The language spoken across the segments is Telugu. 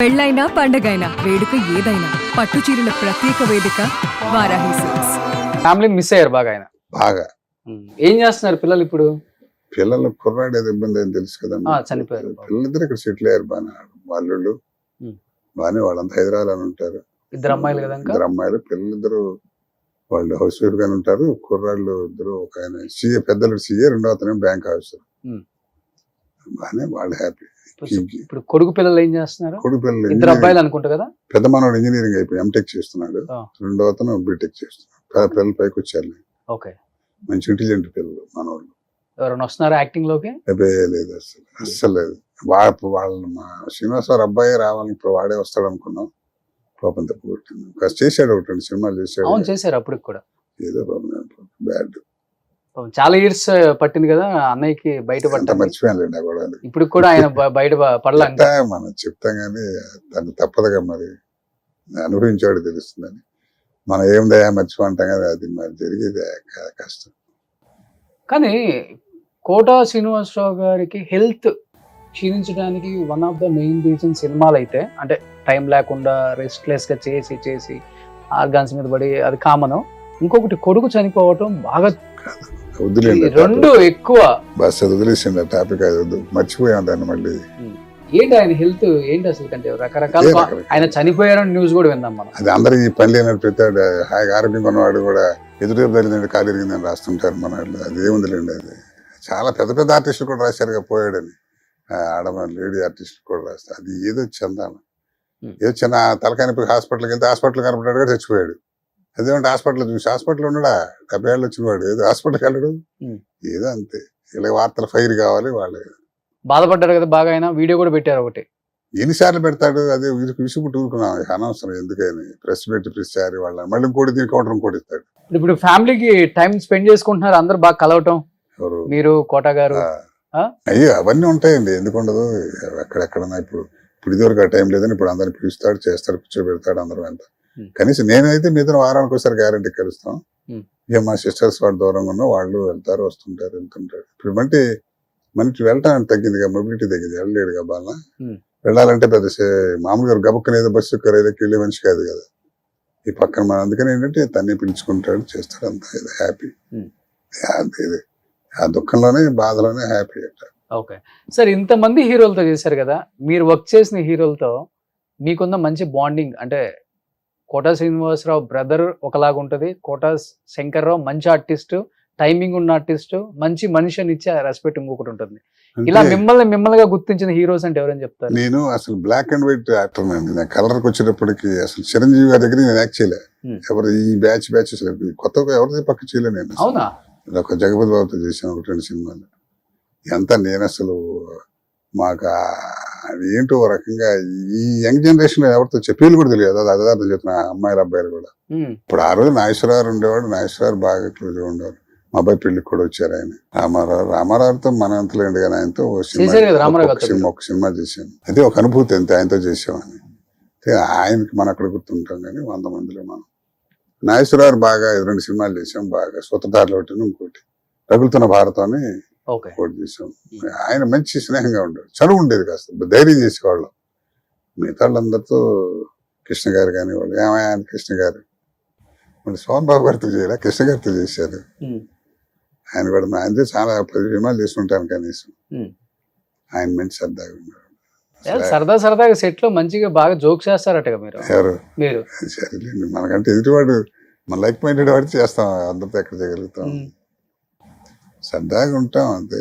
పెళ్ళైనా పండగైనా వేడుక ఏదైనా పట్టు చీరల ప్రత్యేక వేదిక వారాహి సిల్క్స్. ఫ్యామిలీని మిస్ అయ్యారు బాగా ఆయన. బాగా ఏం చేస్తున్నారు పిల్లలు ఇప్పుడు? పిల్లలు కుర్రాడు ఏదో ఇబ్బంది అని తెలుసు కదా, చనిపోయారు. పిల్లలిద్దరు ఇక్కడ సెటిల్ అయ్యారు బాగా. వాళ్ళు బాగానే వాళ్ళంతా హైదరాబాద్ అని ఉంటారు. ఇద్దరు అమ్మాయిలు కదా? ఇద్దరు అమ్మాయిలు, పిల్లలిద్దరు వాళ్ళు హౌస్ వైఫ్ గానే ఉంటారు. కుర్రాళ్ళు ఇద్దరు, ఒక ఆయన సీఏ, పెద్దలు సీఏ, రెండో అతను బ్యాంక్ ఆఫీసర్. బాగానే వాళ్ళు హ్యాపీ. ఇప్పుడు కొడుకు పిల్లలు ఏం చేస్తున్నారు? కొడుకు పిల్లలు ఇద్దరు అబ్బాయిలు అనుకుంటా కదా? పెద్ద మనోడు ఇంజనీరింగ్ అయిపోయి ఎంటెక్ చేస్తున్నాడు, రెండో అతను బీటెక్ చేస్తున్నాడు. పిల్లలు పైకి వచ్చారు. ఓకే, మంచి ఇంటెలిజెంట్ పిల్లలు మనోళ్ళు. ఎవరైనా వస్తున్నారా యాక్టింగ్ లోకి? లేదు, అస్సలు లేదు. వాళ్ళు మా శ్రీనివాసరావు అబ్బాయి రావాలని ఇప్పుడు వాడే వస్తాడు అనుకున్నాం. పాపం తప్పు కొట్టింది. కాస్త చేశాడు, ఒకటి 2 సినిమాలు చేశాడు. అవును, చేశారు. అప్పుడు కూడా ఏదో పాపం బ్యాడ్. చాలా ఇయర్స్ పట్టింది కదా అన్నయ్యకి బయట పడ్డా. మర్చిపోయానులేండి కూడా. ఇప్పుడు కూడా ఆయన బయట పడలేదు. మనం చెప్తాం కానీ తను తప్పదుగా, మరి అనుభవించేవాడు తెలుస్తుందని. మనం ఏందయా మర్చిపోంటాం కదా, అది మరి జరిగేది కష్టం. కానీ కోట శ్రీనివాసరావు గారికి హెల్త్ క్షీణించడానికి one of the main reason సినిమాలు అయితే, అంటే టైం లేకుండా రెస్ట్లెస్ గా చేసి ఆర్గాన్స్ మీద పడి, అది కామన్. ఇంకొకటి కొడుకు చనిపోవటం బాగా వదిలేండి, రెండు ఎక్కువ. బస్ వదిలేసిండి ఆ టాపిక్. అది మర్చిపోయాం దాన్ని. మళ్ళీ ఏంటి ఆయన హెల్త్ ఏంటి అసలు? అంటే రకరకాల ఆయన చనిపోయారని న్యూస్ కూడా విందాం మనం. అది అందరికి పని లేనట్టు పెద్దాడు హాయిగా ఆరోగ్యం ఉన్నవాడు కూడా ఎదురు జరిగిందంటే కాలు ఎరిగిందని రాస్తుంటారు మన వాళ్ళు. అది ఏముందిలేండి. అది చాలా పెద్ద పెద్ద ఆర్టిస్టులు కూడా రాశారుగా పోయాడని. ఆడవాళ్ళు లేడీ ఆర్టిస్టులు కూడా రాస్తారు. అది ఏదో చందాన, ఏదో చిన్న తలకాయనొప్పి హాస్పిటల్కి వెళ్తే హాస్పిటల్ కనపడ్డాడు కూడా చచ్చిపోయాడు. అదేమంటే హాస్పిటల్ చూసి, హాస్పిటల్ ఉన్నాడా 70 ఏళ్ళు వచ్చిన వాడు ఏదో హాస్పిటల్కి వెళ్ళడు. ఏదో అంతే. ఇలా వార్తలు ఫైర్ కావాలి. వాళ్ళు బాధపడ్డారు కదా బాగా. ఆయన వీడియో కూడా పెట్టారు ఒకటి. ఎన్నిసార్లు పెడతాడు? అదే విసుగుట్టు ఊరుకున్నాం, అనవసరం ఎందుకని. ప్రెస్ పెట్టి ప్రతిసారి వాళ్ళ మళ్ళీ ఇంకోటి దీని కౌంటర్ ఇంకోటి ఇస్తాడు. ఇప్పుడు ఫ్యామిలీకి టైం స్పెండ్ చేసుకుంటున్నారు అందరు బాగా కలవటం. ఎవరు? మీరు, కోట గారు. అయ్యో అవన్నీ ఉంటాయండి, ఎందుకు ఉండదు. ఎక్కడెక్కడన్నా ఇప్పుడు ఇదివరకు ఆ టైం లేదని ఇప్పుడు అందరిని పిలుస్తాడు, చేస్తాడు, కూర్చోబెడతాడు అందరూ అంతా. కనీసం నేనైతే మీతో వారానికి ఒకసారి గ్యారంటీ కలుస్తాం. ఇక మా సిస్టర్స్ వాళ్ళు దూరంగా ఉన్న వాళ్ళు వెళ్తారు, వస్తుంటారు, వెళ్తుంటారు. ఇప్పుడు మనకి వెళ్ళటానికి తగ్గింది కదా, మొబిలిటీ తగ్గింది, వెళ్ళలేడుగా బాగా. వెళ్ళాలంటే పెద్ద మామూలుగా గబక్కన ఏదో బస్సు రైలుకి వెళ్ళే మనిషి కాదు కదా ఈ పక్కన. మన అందుకని ఏంటంటే తన్ని పిలుచుకుంటాడు, చేస్తాడు, అంతా ఏదో హ్యాపీ. ఆ దుఃఖంలోనే, బాధలోనే హ్యాపీ అంట. ఓకే సార్, ఇంతమంది హీరోలతో చేశారు కదా, మీరు వర్క్ చేసిన హీరోలతో మీకున్న మంచి బాండింగ్ అంటే, కోట శ్రీనివాసరావు బ్రదర్ ఒకలాగా ఉంటుంది, కోట శంకర్రావు మంచి ఆర్టిస్ట్, టైమింగ్ ఉన్న ఆర్టిస్ట్, మంచి మనిషి అని ఇచ్చే రెస్పెక్ట్ ఇంకొకటి ఉంటుంది. ఇలా మిమ్మల్ని గుర్తించిన హీరోస్ అంటే ఎవరైనా చెప్తారు? నేను అసలు బ్లాక్ అండ్ వైట్ యాక్టర్ అండి. నేను కలర్కి వచ్చేటప్పటికి అసలు చిరంజీవి గారి దగ్గర నేను యాక్ట్ చేయలే. ఎవరు ఈ బ్యాచ్ కొత్తగా ఎవరిది పక్క చేయలే నేను. అవునా? ఒక జగపతి బాబుతో చేశాను 1-2 సినిమాలు. ఎంత నేను అసలు మాకు ఏంటో రకంగా ఈ యంగ్ జనరేషన్ లో ఎవరితో చెప్పేది కూడా తెలియదు. అది అర్థం చెప్తున్నా, అమ్మాయిలు అబ్బాయిలు కూడా. ఇప్పుడు ఆ రోజు నాగేశ్వరరావు ఉండేవాడు, నాగేశ్వరరావు బాగా క్లోజ్ ఉండేవాడు. మా అబ్బాయి పెళ్లికి కూడా వచ్చారు ఆయన. రామారావుతో మన అంతలేండి కానీ ఆయనతో ఒక సినిమా చేశాను. అదే ఒక అనుభూతి అంతే, ఆయనతో చేసామని. ఆయనకి మనం అక్కడ గుర్తుంటాం కానీ 100 మందిలో మనం. నాగేశ్వరరావు బాగా 2 సినిమాలు చేసాం బాగా. సూత్రధారులు ఒకటి, ఇంకోటి రగులుతున్న భారతం అని ఒకటి చేసాం. ఆయన మంచి స్నేహంగా ఉండేది, చదువు ఉండేది, కాస్త ధైర్యం చేసేవాళ్ళం. మిగతా వాళ్ళందరితో కృష్ణ గారు కానీ వాళ్ళు ఏమయ్యా కృష్ణ గారు, మళ్ళీ సోమన్ బాబు గారితో చేయలే, కృష్ణ గారితో చేశారు. ఆయన కూడా ఆయనతో చాలా 10 సినిమాలు చేస్తుంటాను కనీసం. ఆయన మంచి సరదాగా ఉన్నాడు. సరదాగా సెట్ లో మంచిగా బాగా జోక్స్ చేస్తారట మీరు. ఎవరు? మీరు. సరేలేండి, మనకంటే ఎదుటివాడు మన లైక్ మైండెడ్ వాడితే చేస్తాం, అందరితో ఎక్కడ చేయగలుగుతాం. సరదాగా ఉంటాం అంతే.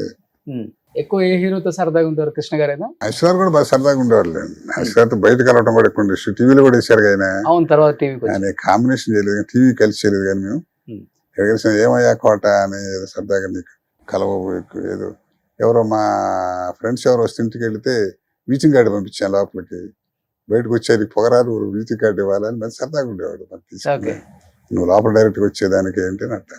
ఎక్కువ ఏ హీరోతో సరదాగా ఉంటారు? కృష్ణ గారేనా? నాగేశ్వరరావు కూడా బాగా సరదాగా ఉండేవాళ్ళు. నాగేశ్వరరావు బయట కలవటం కూడా ఎక్కువ ఉండేది. టీవీలో కూడా వేసారు ఆయన. అవును, తర్వాత టీవీ ఆయన కాంబినేషన్ చేయలేదు, టీవీ కలిసి చేయలేదు కానీ మేము కలిసిన ఏమయ్యా కోట అని ఏదో సరదాగా నీకు కలవ ఏదో ఎవరో మా ఫ్రెండ్స్ ఎవరు వస్తే ఇంటికి వెళితే విజిటింగ్ కార్డు పంపించాను లోపలికి. బయటకు వచ్చేది పొగరారు, విజిటింగ్ కార్డు ఇవ్వాలని మంచి సరదాగా ఉండేవాడు. నువ్వు లోపల డైరెక్ట్గా వచ్చేదానికి ఏంటి అట్ట.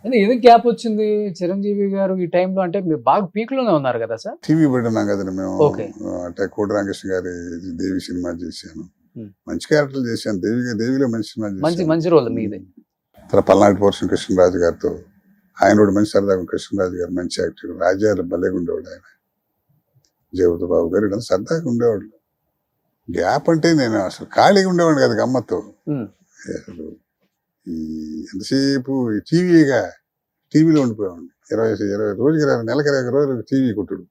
ఎందుకు గ్యాప్ వచ్చింది చిరంజీవి గారు ఈ టైంలో? అంటే మీరు బాగా పీక్ లోనే ఉన్నారు కదా సార్. టీవీ పడినాం కదండి మేము. అంటే కోటి రామకృష్ణ గారి దేవి సినిమా చేశాను, మంచి క్యారెక్టర్లు చేశాను. దేవిలో మంచి సినిమా, మంచి రోల్ మీది. తర్వాత పల్నాటి పోర్షన్ కృష్ణరాజు గారితో, ఆయన కూడా మంచి సరదాగా. కృష్ణరాజు గారు మంచి యాక్టర్, రాజాలు భలేగా ఉండేవాడు ఆయన. జగపతి బాబు గారు ఇలా సరదాగా ఉండేవాళ్ళు. గ్యాప్ అంటే నేను అసలు ఖాళీగా ఉండేవాడిని కదా గమ్మత్తు. ఉమ్. అసలు ఈ ఎంతసేపు టీవీలో ఉండిపోయామండి. 20 రోజుకి 20 నెలకి 20 రోజులు టీవీ కుట్టుడు.